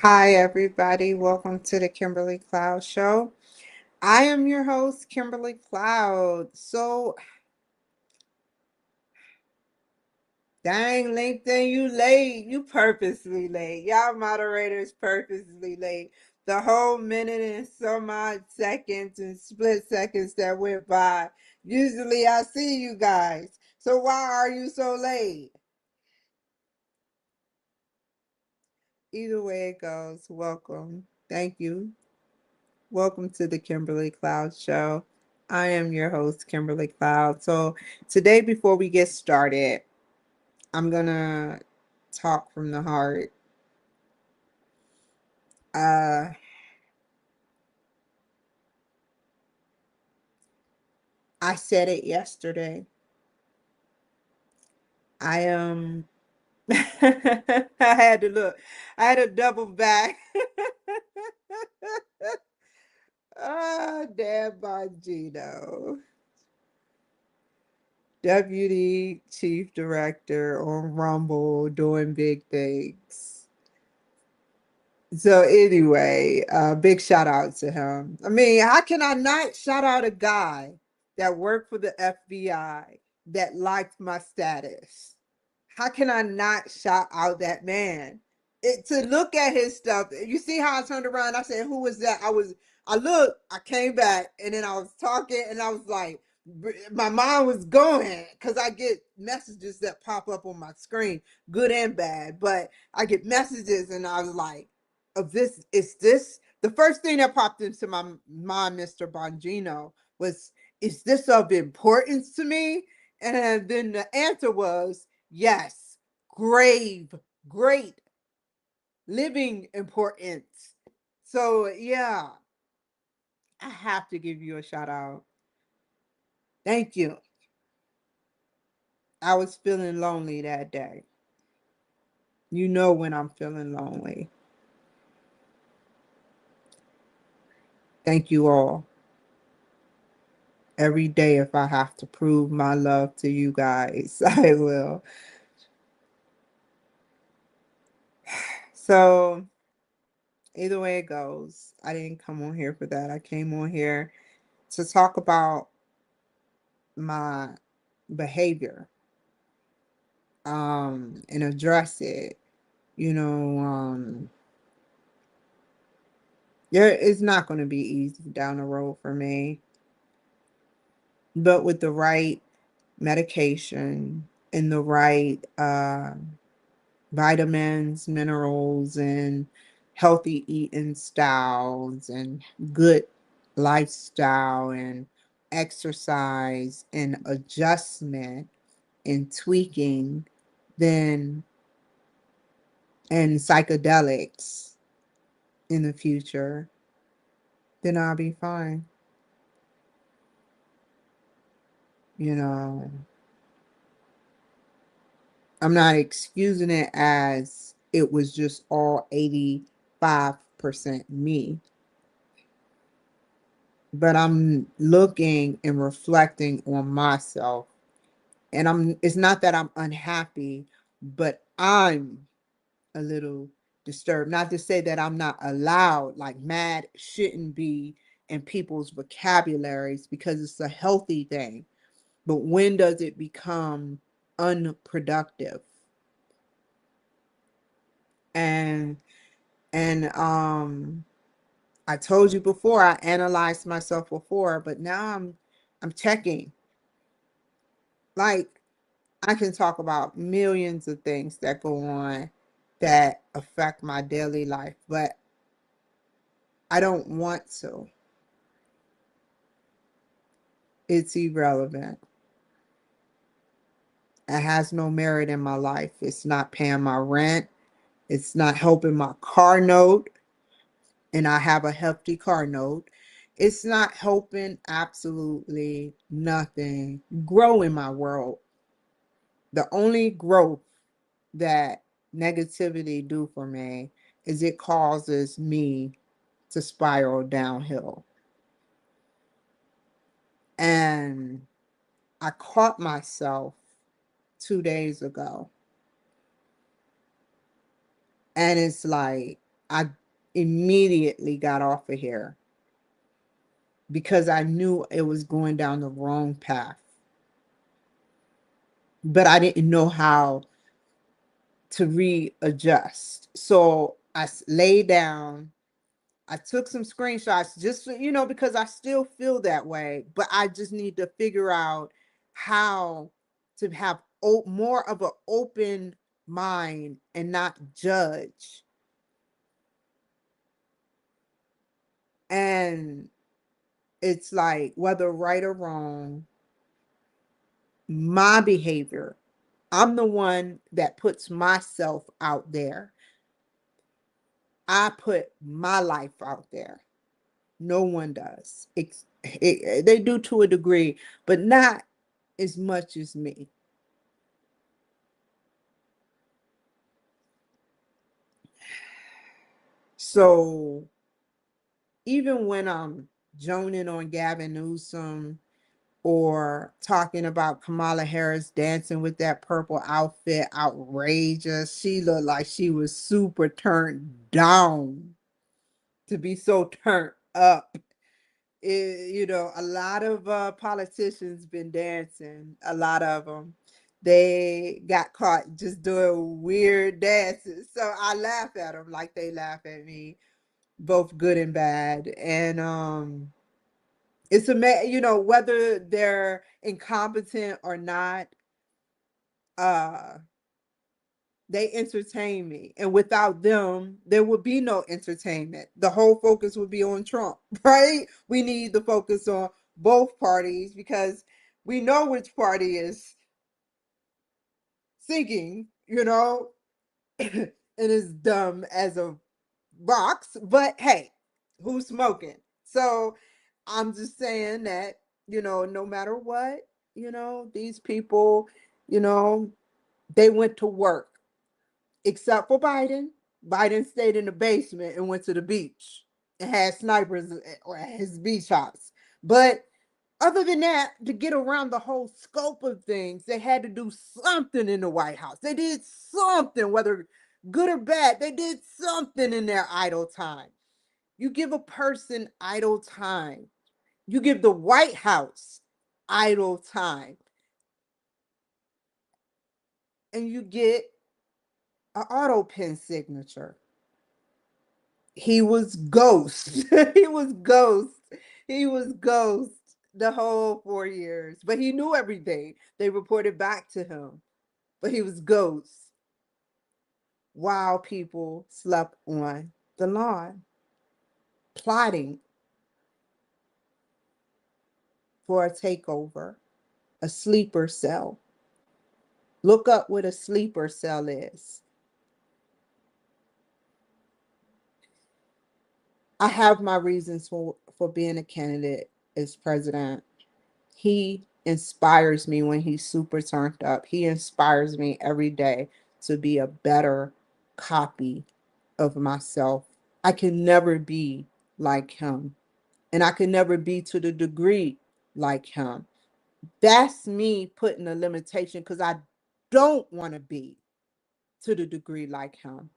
Hi, everybody. Welcome to the Kimberly Cloud Show. I am your host, Kimberly Cloud. Dang, LinkedIn, you late. You purposely late. Y'all moderators purposely late. The whole minute and some odd seconds and split seconds that went by. Usually I see you guys. So why are you so late? Either way it goes, welcome. Thank you. Welcome to the Kimberly Cloud Show. I am your host, Kimberly Cloud. So, today, before we get started, I'm going to talk from the heart. Uh, I said it yesterday. I am. I had to look. I had to double back. Damn Bongino. Deputy Chief Director on Rumble doing big things. So anyway, big shout out to him. I mean, how can I not shout out a guy that worked for the FBI that liked my status? How can I not shout out that man? To look at his stuff, you see how I turned around, I said, who was that? I looked, I came back, and then I was talking, and I was like, my mind was going, because I get messages that pop up on my screen, good and bad, but I get messages, and I was like, of this, is this, the first thing that popped into my mind, Mr. Bongino, was, is this of importance to me? And then the answer was, yes, great living importance. So yeah, I have to give you a shout out. Thank you. I was feeling lonely that day. You know when I'm feeling lonely. Thank you all. Every day, if I have to prove my love to you guys, I will. So either way it goes, I didn't come on here for that. I came on here to talk about my behavior, and address it. You know, it's not going to be easy down the road for me, but with the right medication and the right vitamins, minerals, and healthy eating styles and good lifestyle and exercise and adjustment and tweaking, then and psychedelics in the future, then I'll be fine. You know, I'm not excusing it as it was just all 85% me, but I'm looking and reflecting on myself. And it's not that I'm unhappy, but I'm a little disturbed. Not to say that I'm not allowed, like mad shouldn't be in people's vocabularies because it's a healthy thing. But when does it become unproductive? And and I told you before, I analyzed myself before, but now I'm checking. Like, I can talk about millions of things that go on that affect my daily life, but I don't want to. It's irrelevant. It has no merit in my life. It's not paying my rent. It's not helping my car note. And I have a hefty car note. It's not helping absolutely nothing grow in my world. The only growth that negativity do for me is it causes me to spiral downhill. And I caught myself 2 days ago. And it's like I immediately got off of here because I knew it was going down the wrong path. But I didn't know how to readjust. So I laid down. I took some screenshots just because I still feel that way, but I just need to figure out how to have more of an open mind and not judge. And it's like, whether right or wrong, my behavior, I'm the one that puts myself out there. I put my life out there. No one does. They do to a degree, but not as much as me. So even when I'm joning on Gavin Newsom or talking about Kamala Harris dancing with that purple outfit, outrageous. She looked like she was super turned down to be so turned up. A lot of politicians been dancing. A lot of them, they got caught just doing weird dances. So I laugh at them like they laugh at me, both good and bad. And it's whether they're incompetent or not, uh they entertain me, and without them there would be no entertainment. The whole focus would be on Trump. Right? We need to focus on both parties because we know which party is sinking, and is dumb as a box, but hey, who's smoking? So I'm just saying that, no matter what, these people, you know, they went to work, except for Biden. Biden stayed in the basement and went to the beach and had snipers at his beach house. But other than that, to get around the whole scope of things, they had to do something in the White House. They did something, whether good or bad, they did something in their idle time. You give a person idle time, you give the White House idle time, and you get an auto pen signature. He was ghost. He was ghost. He was ghost the whole 4 years. But he knew everything. They reported back to him. But he was ghost while people slept on the lawn, plotting for a takeover, a sleeper cell. Look up what a sleeper cell is. I have my reasons for being a candidate as president. He inspires me when he's super turned up. He inspires me every day to be a better copy of myself. I can never be like him, and I can never be to the degree like him. That's me putting a limitation because I don't want to be to the degree like him.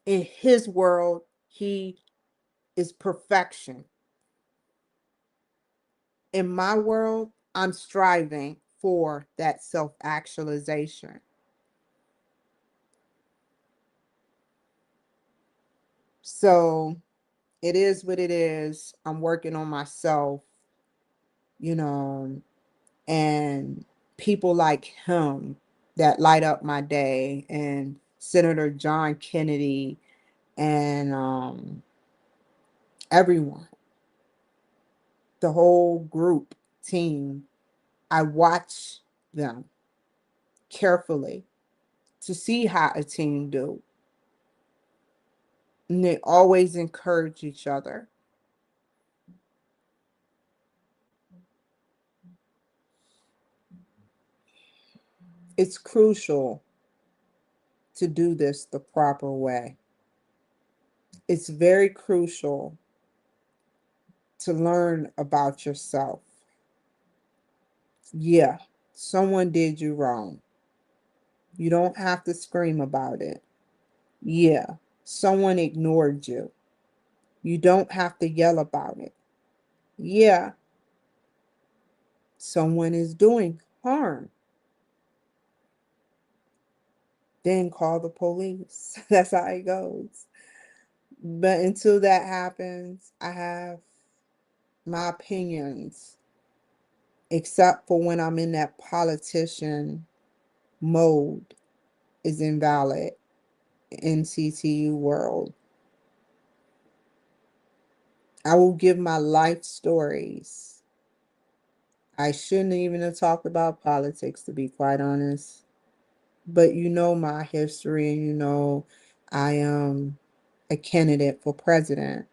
In his world, he is perfection. In my world, I'm striving for that self actualization. So it is what it is. I'm working on myself, you know, and people like him that light up my day, and Senator John Kennedy, and everyone, the whole group team. I watch them carefully to see how a team do. And they always encourage each other. It's crucial to do this the proper way. It's very crucial to learn about yourself. Yeah, someone did you wrong. You don't have to scream about it. Yeah, Someone ignored you. You don't have to yell about it. Yeah, someone is doing harm. Then call the police. That's how it goes. But until that happens, I have my opinions, except for when I'm in that politician mode, is invalid in CTU world. I will give my life stories. I shouldn't even have talked about politics, to be quite honest. But you know my history, and you know I am a candidate for president.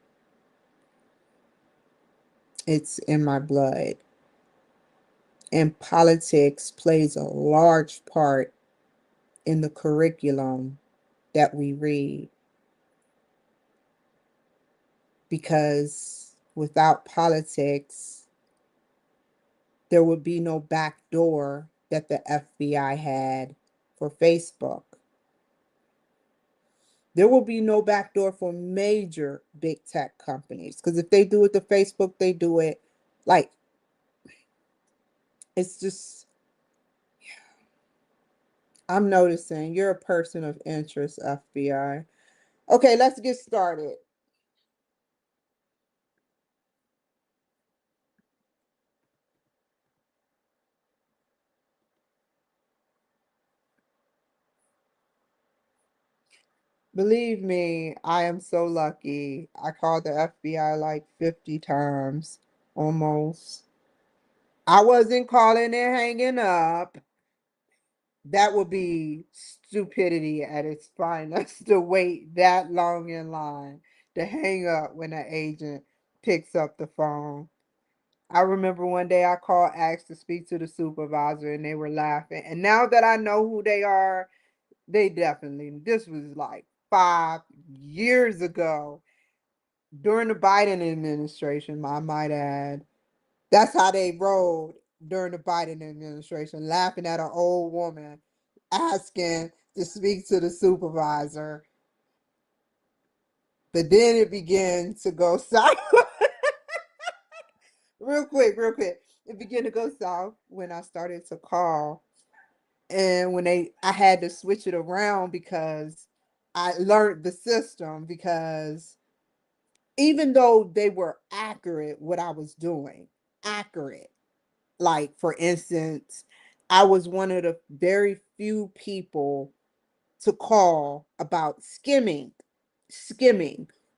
It's in my blood. And politics plays a large part in the curriculum that we read, because without politics, there would be no back door that the FBI had for Facebook. There will be no back door for major big tech companies, because if they do it to Facebook, they do it like, it's just, I'm noticing you're a person of interest, FBI. Okay, let's get started. Believe me, I am so lucky. I called the FBI like 50 times almost. I wasn't calling and hanging up. That would be stupidity at its finest to wait that long in line to hang up when an agent picks up the phone. I remember one day I called, asked to speak to the supervisor, and they were laughing. And now that I know who they are, they definitely, this was like 5 years ago during the Biden administration, I might add. That's how they rolled during the Biden administration, laughing at an old woman asking to speak to the supervisor. But then it began to go south. Real quick, real quick. It began to go south when I started to call. And when I had to switch it around because I learned the system, because even though they were accurate, what I was doing, accurate. Like, for instance, I was one of the very few people to call about skimming,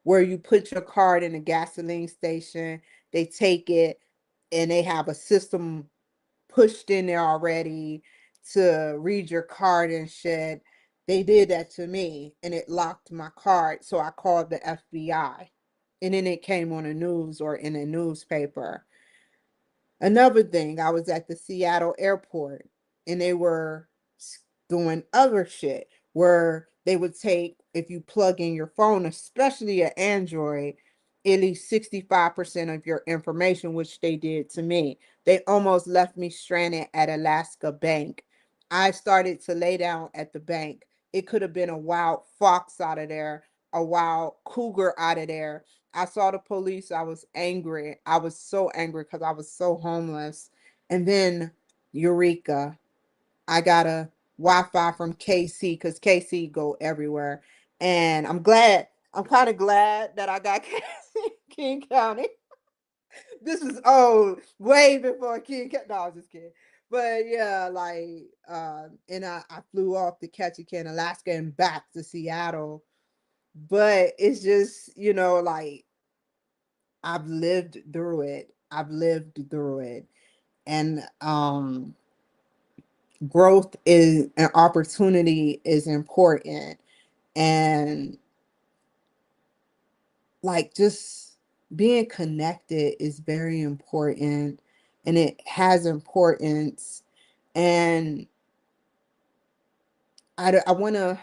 where you put your card in a gasoline station, they take it, and they have a system pushed in there already to read your card and shit. They did that to me and it locked my card. So I called the FBI, and then it came on the news or in a newspaper. Another thing, I was at the Seattle airport, and they were doing other shit where they would take, if you plug in your phone, especially an Android, at least 65% of your information, which they did to me. They almost left me stranded at Alaska Bank. I started to lay down at the bank. It could have been a wild fox out of there, a wild cougar out of there. I saw the police. I was angry. I was so angry because I was so homeless. And then, Eureka, I got a Wi-Fi from KC, because KC go everywhere. And I'm kind of glad that I got KC, King County. This is old, way before King County. No, I was just kidding. But yeah, like, and I flew off to Ketchikan, Alaska, and back to Seattle. But it's just, like, I've lived through it. I've lived through it. And growth is an opportunity is important. And like, just being connected is very important, and it has importance. And I want to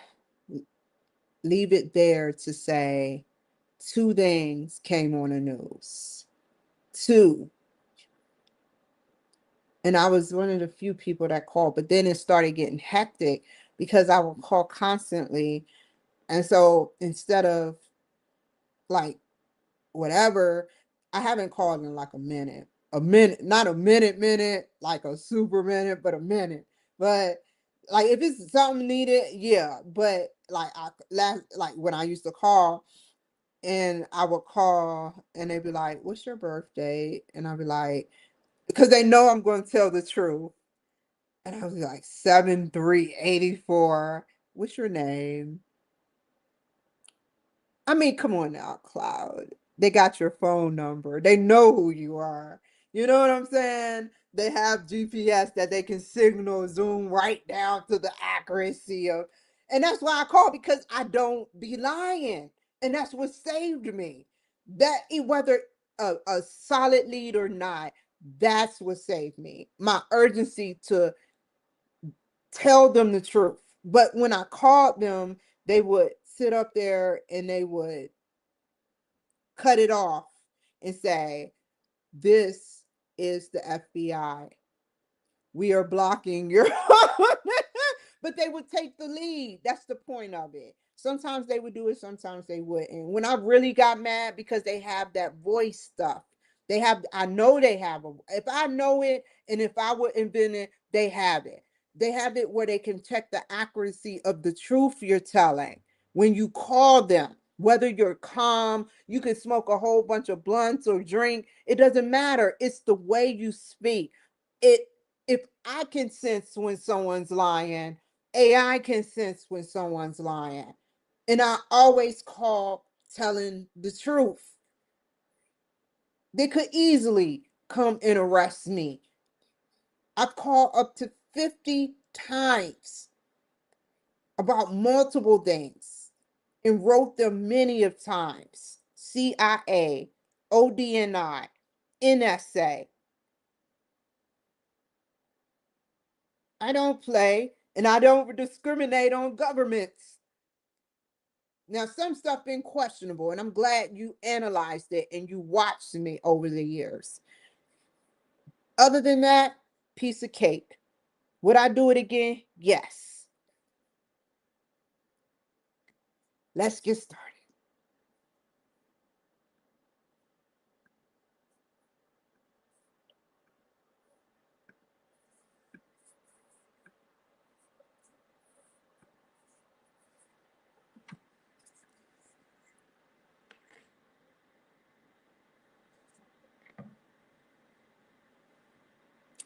leave it there to say two things came on the news. Two. And I was one of the few people that called, but then it started getting hectic because I would call constantly. And so instead of like whatever, I haven't called in like a minute. A minute, not a minute, like a super minute, but a minute. But like if it's something needed, yeah. But like I last like when I used to call and I would call and they'd be like, "What's your birthday?" And I'd be like, because they know I'm going to tell the truth. And I was like, 7384. What's your name? I mean, come on now, Cloud. They got your phone number. They know who you are. You know what I'm saying? They have GPS that they can signal zoom right down to the accuracy of. And that's why I call because I don't be lying. And that's what saved me. Whether a solid lead or not, that's what saved me. My urgency to tell them the truth. But when I called them, they would sit up there and they would cut it off and say, "This is the FBI. We are blocking your." But they would take the lead. That's the point of it. Sometimes they would do it, sometimes they wouldn't. When I really got mad because they have that voice stuff. I know they have if I know it and if I would invent it, they have it. They have it where they can check the accuracy of the truth you're telling when you call them. Whether you're calm, you can smoke a whole bunch of blunts or drink, it doesn't matter. It's the way you speak. It If I can sense when someone's lying, AI can sense when someone's lying. And I always call telling the truth. They could easily come and arrest me. I've called up to 50 times about multiple things and wrote them many of times. CIA, ODNI, NSA. I don't play and I don't discriminate on governments. Now, some stuff been questionable, and I'm glad you analyzed it and you watched me over the years. Other than that, piece of cake. Would I do it again? Yes. Let's get started.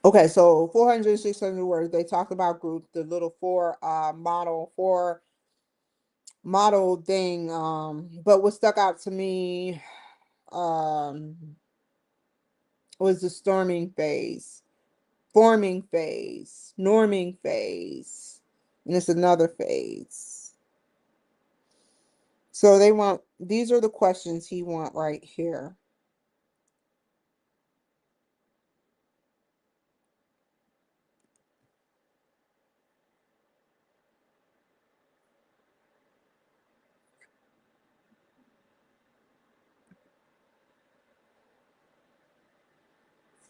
Okay, so 400, 600 words. They talk about group, the little four model thing. But what stuck out to me um was the storming phase, forming phase, norming phase, and it's another phase. So these are the questions he want right here.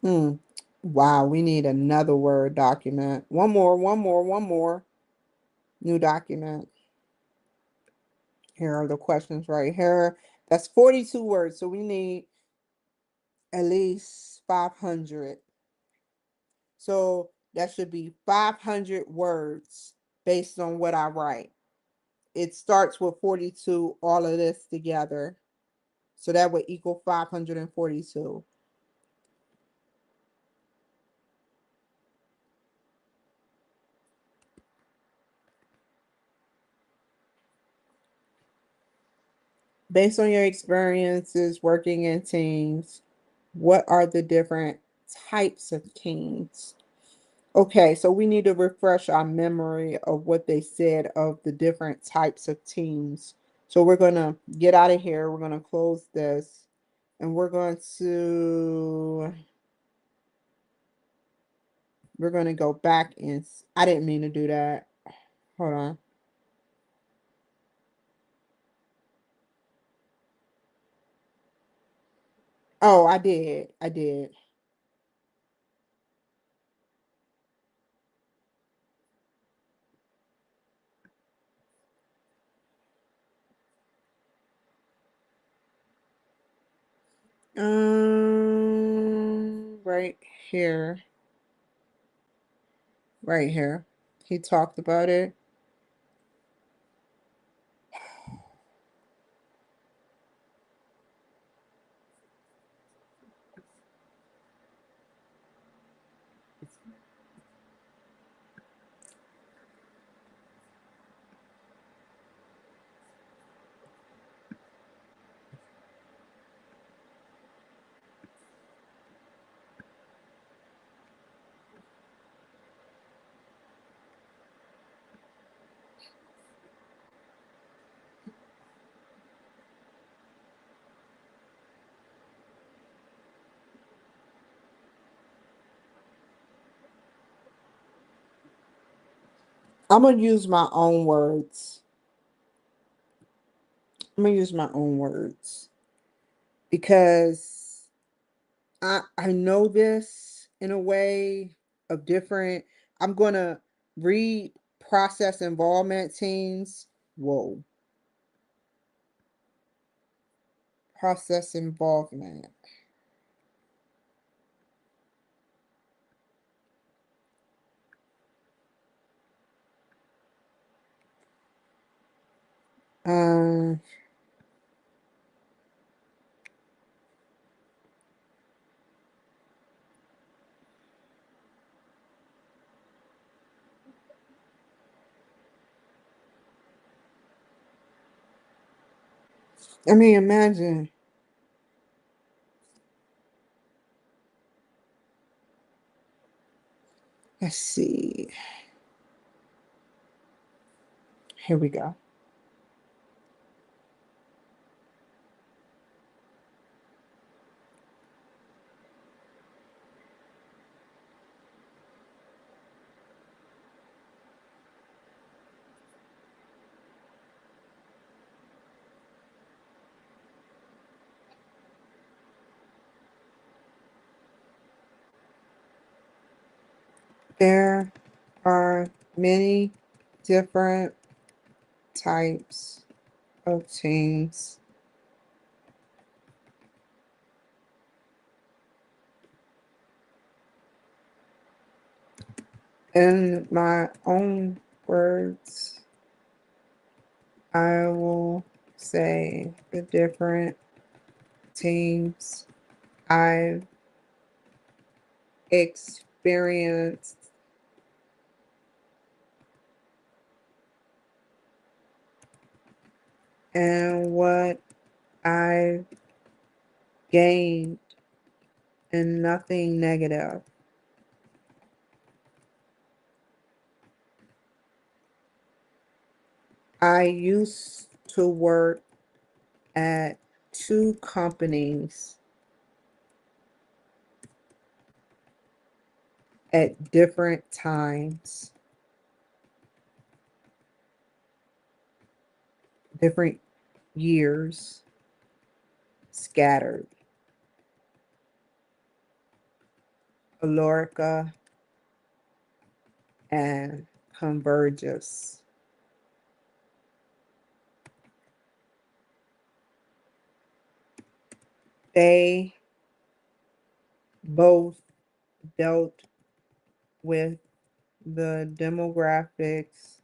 Hmm. Wow, we need another Word document. One more. New document. Here are the questions right here. That's 42 words. So we need at least 500. So that should be 500 words based on what I write. It starts with 42, all of this together. So that would equal 542. Based on your experiences working in teams, what are the different types of teams? Okay, so we need to refresh our memory of what they said of the different types of teams. So we're going to get out of here. We're going to close this and we're going to go back in. I didn't mean to do that. Hold on. Oh, I did. I did. Right here. Right here. He talked about it. I'm gonna use my own words. I'm gonna use my own words because I know this in a way of different. I'm gonna read process involvement teams. Whoa, process involvement. Um, I mean, imagine. Let's see. Here we go. There are many different types of teams. In my own words, I will say the different teams I've experienced and what I've gained, and nothing negative. I used to work at two companies at different times, different years, scattered. Alorica and Convergys. They both dealt with the demographics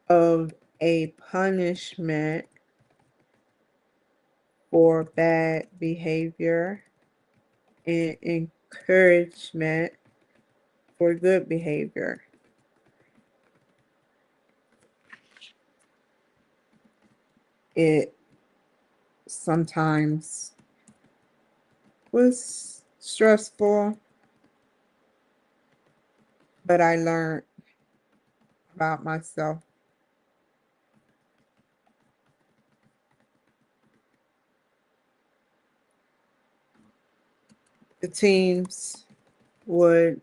of a punishment for bad behavior and encouragement for good behavior. It sometimes was stressful, but I learned about myself. The teams would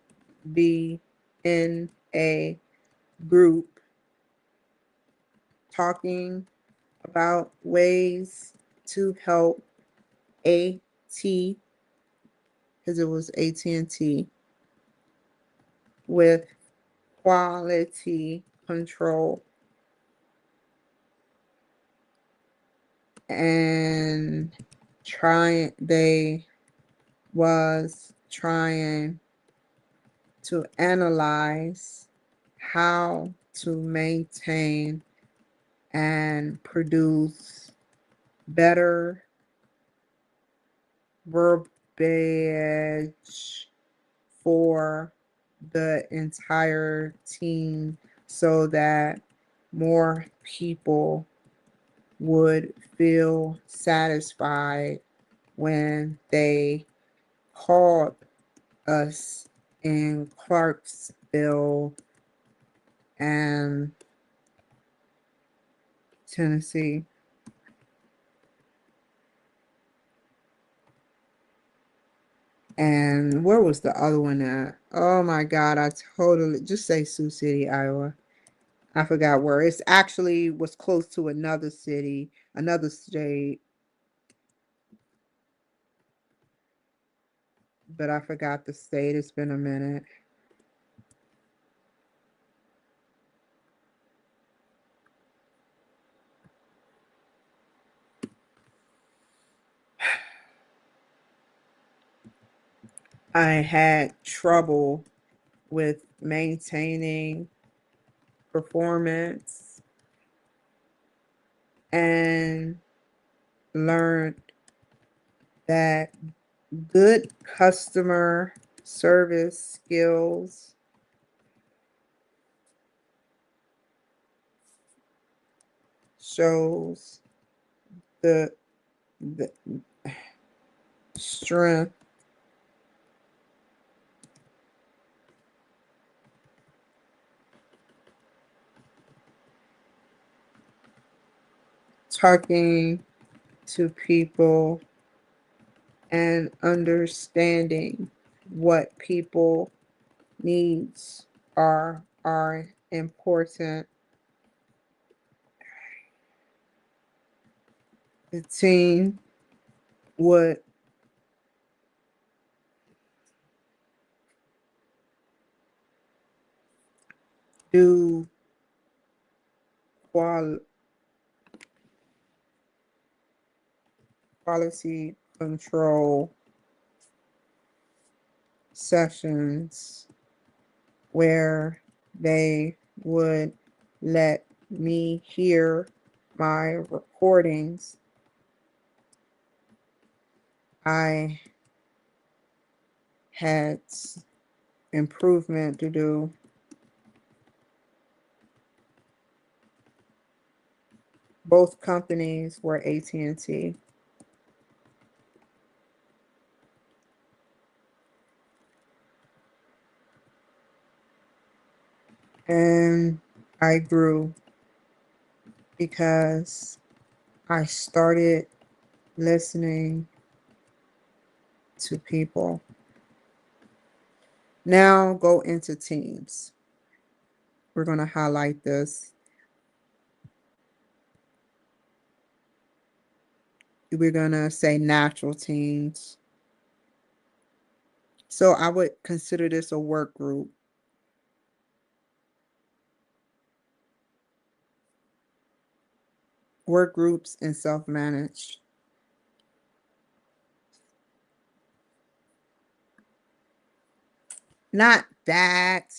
be in a group talking about ways to help AT, because it was AT&T, with quality control. and they was trying to analyze how to maintain and produce better verbiage for the entire team so that more people would feel satisfied when they called us in Clarksville and Tennessee. And where was the other one at? Oh my God, I totally just say Sioux City, Iowa. I forgot where. It's actually was close to another city, another state, but I forgot the state. It's been a minute. I had trouble with maintaining performance and learned that good customer service skills shows the the strength talking to people and understanding what people needs are important. The team would do qual- quality control sessions where they would let me hear my recordings. I had improvement to do. Both companies were AT&T. And I grew because I started listening to people. Now go into teams. We're going to highlight this. We're going to say natural teams. So I would consider this a work group. Work groups and self-managed. Not that.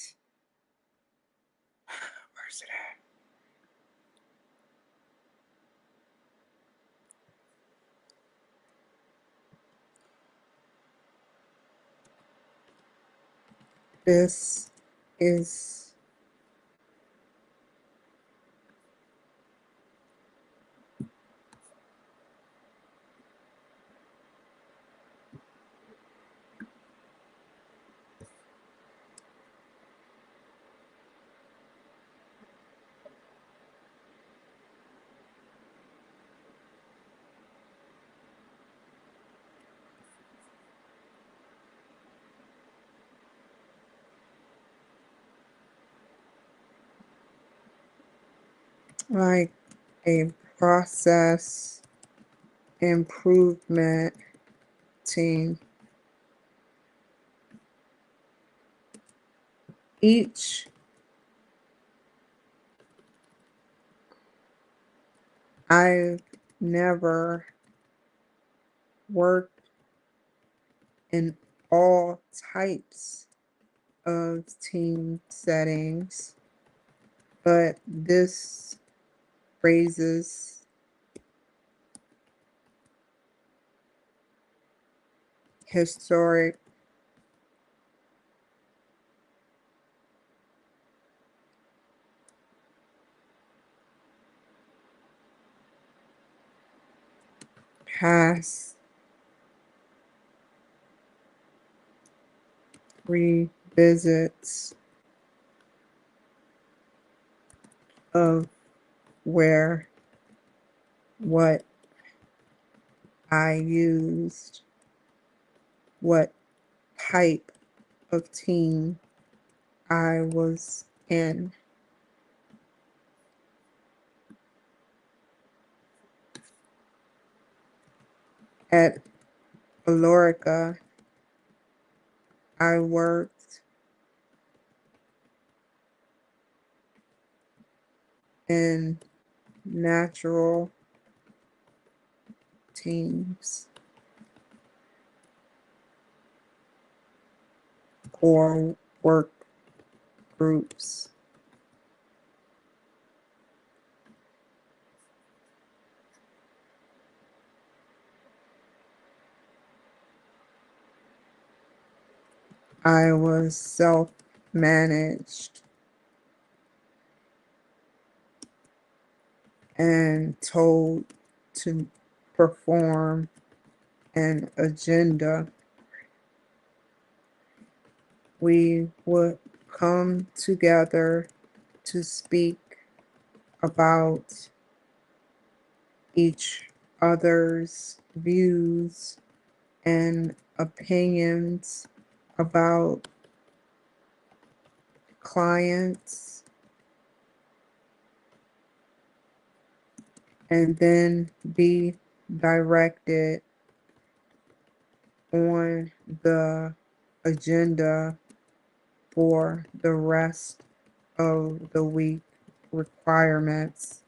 Where's it at? This is like a process improvement team. Each I never worked in all types of team settings, but this raises historic past revisits of where what I used, what type of team I was in. At Alorica, I worked in natural teams or work groups. I was self-managed and told to perform an agenda. We would come together to speak about each other's views and opinions about clients, and then be directed on the agenda for the rest of the week requirements.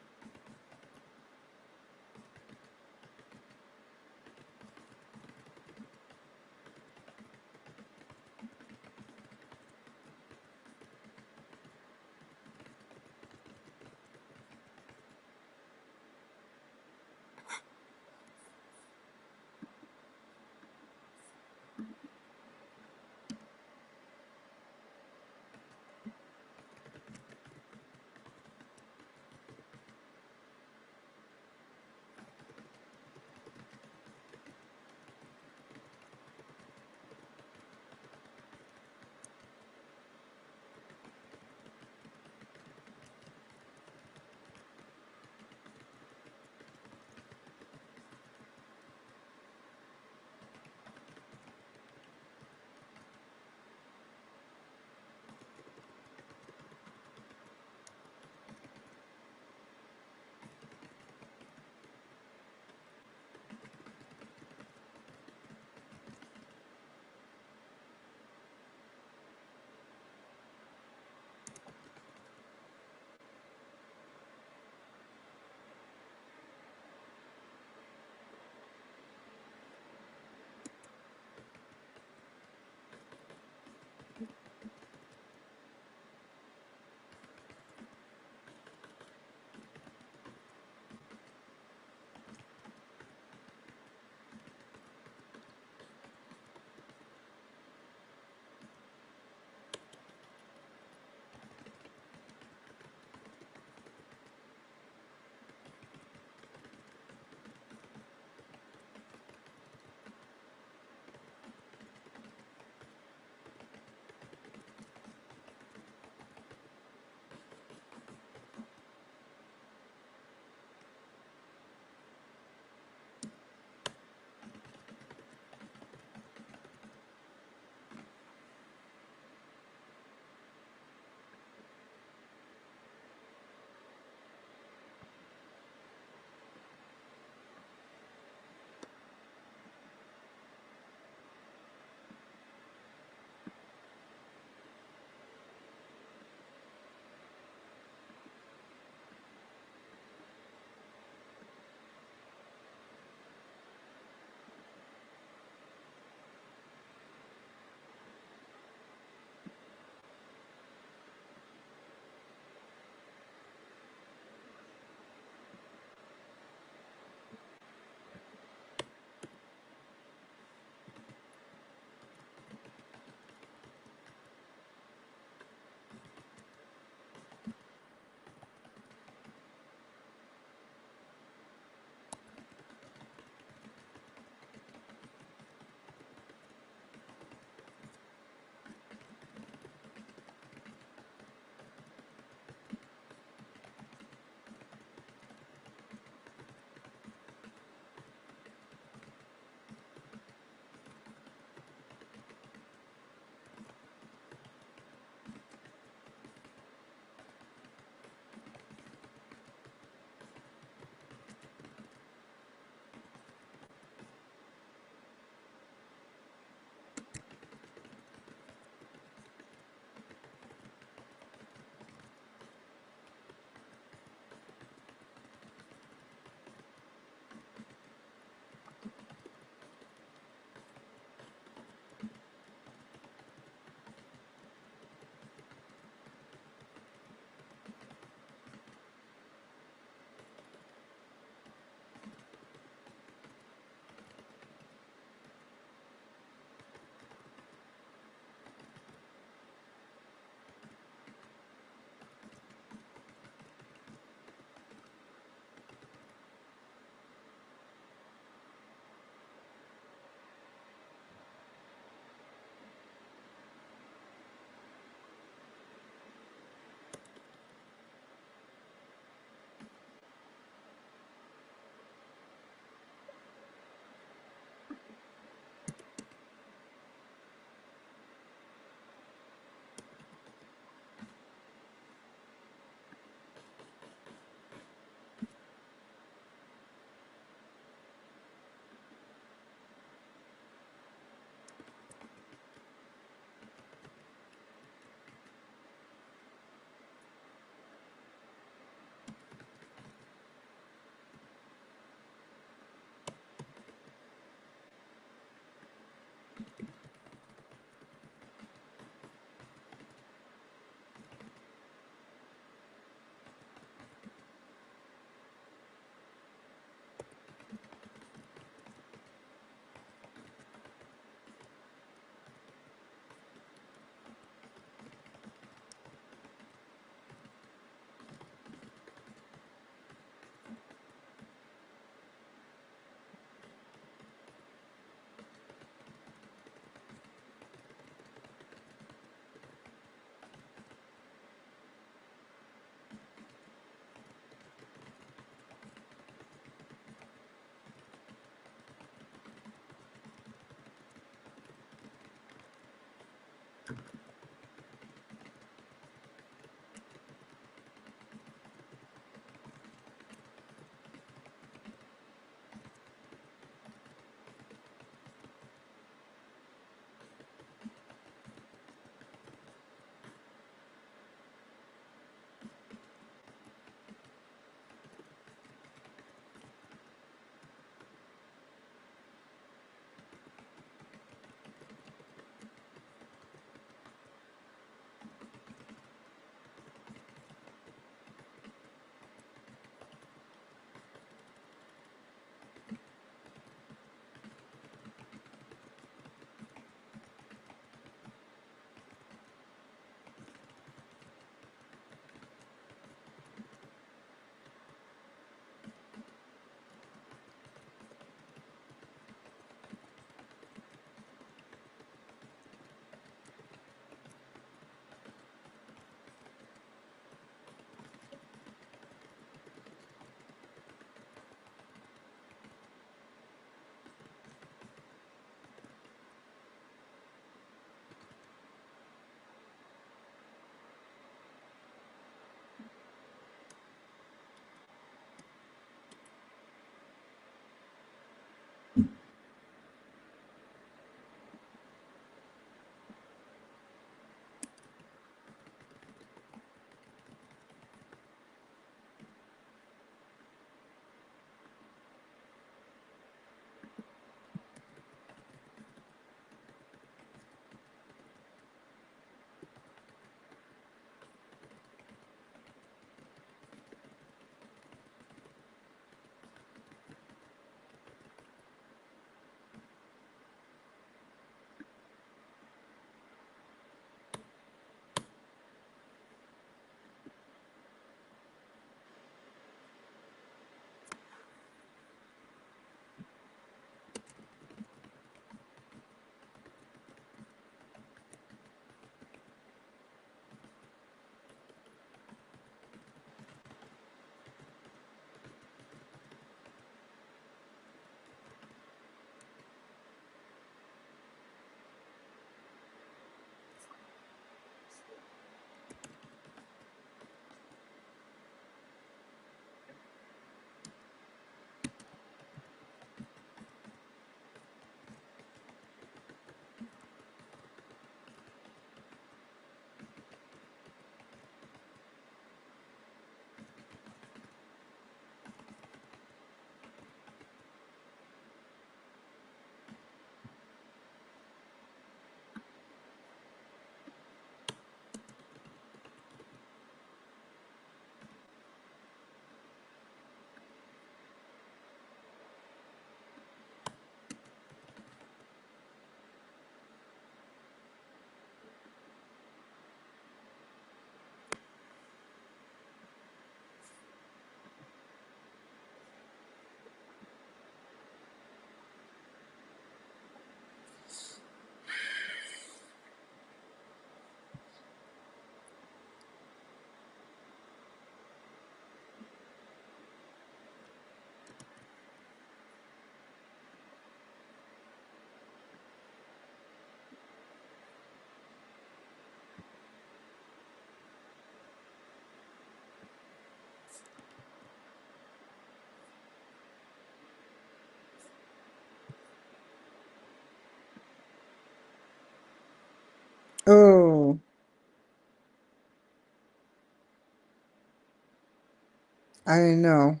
I didn't know.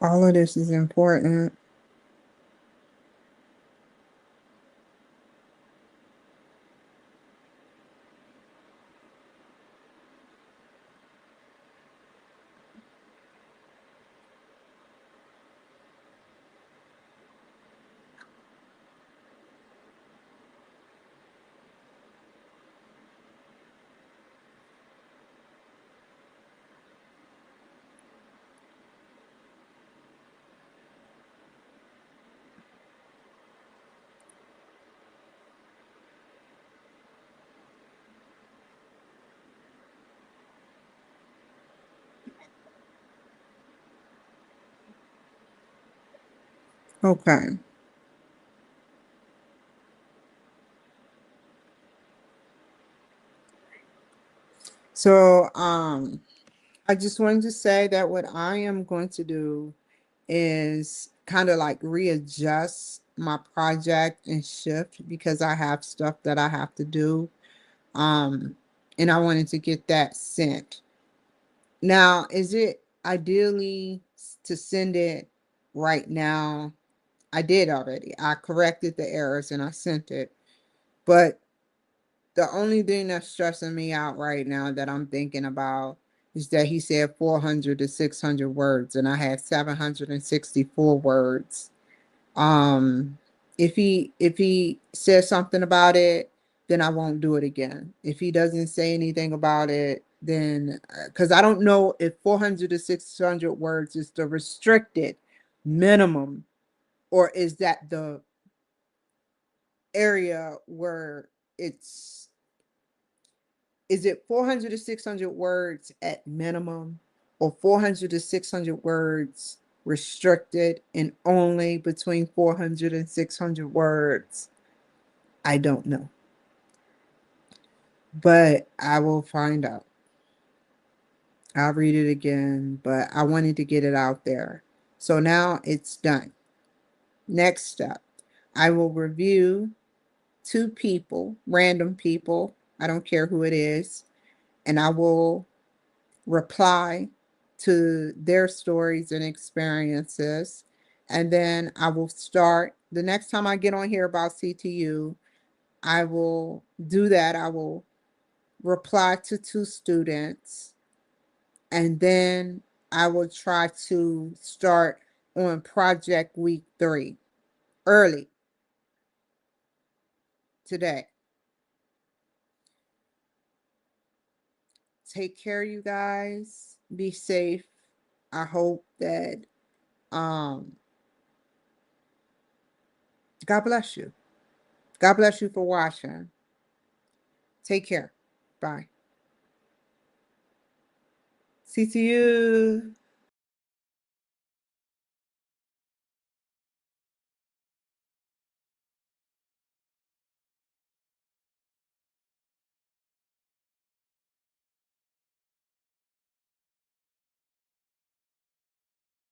All of this is important. Okay. So, I just wanted to say that what I am going to do is kind of like readjust my project and shift because I have stuff that I have to do. Um, and I wanted to get that sent. Now, is it ideally to send it right now? I did already. I corrected the errors and I sent it. But the only thing that's stressing me out right now that I'm thinking about is that he said 400 to 600 words and I had 764 words. Um, if he says something about it, then I won't do it again. If he doesn't say anything about it, then because I don't know if 400 to 600 words is the restricted minimum, or is that the area where it's is it 400 to 600 words at minimum, or 400 to 600 words restricted and only between 400 and 600 words? I don't know, but I will find out. I'll read it again, but I wanted to get it out there. So now it's done. Next step, I will review two people, random people. I don't care who it is, and I will reply to their stories and experiences. And then I will start the next time I get on here about CTU, I will do that. I will reply to two students, and then I will try to start on project week 3 early today. Take care, you guys. Be safe. I hope that um God bless you. God bless you for watching. Take care. Bye. CTU.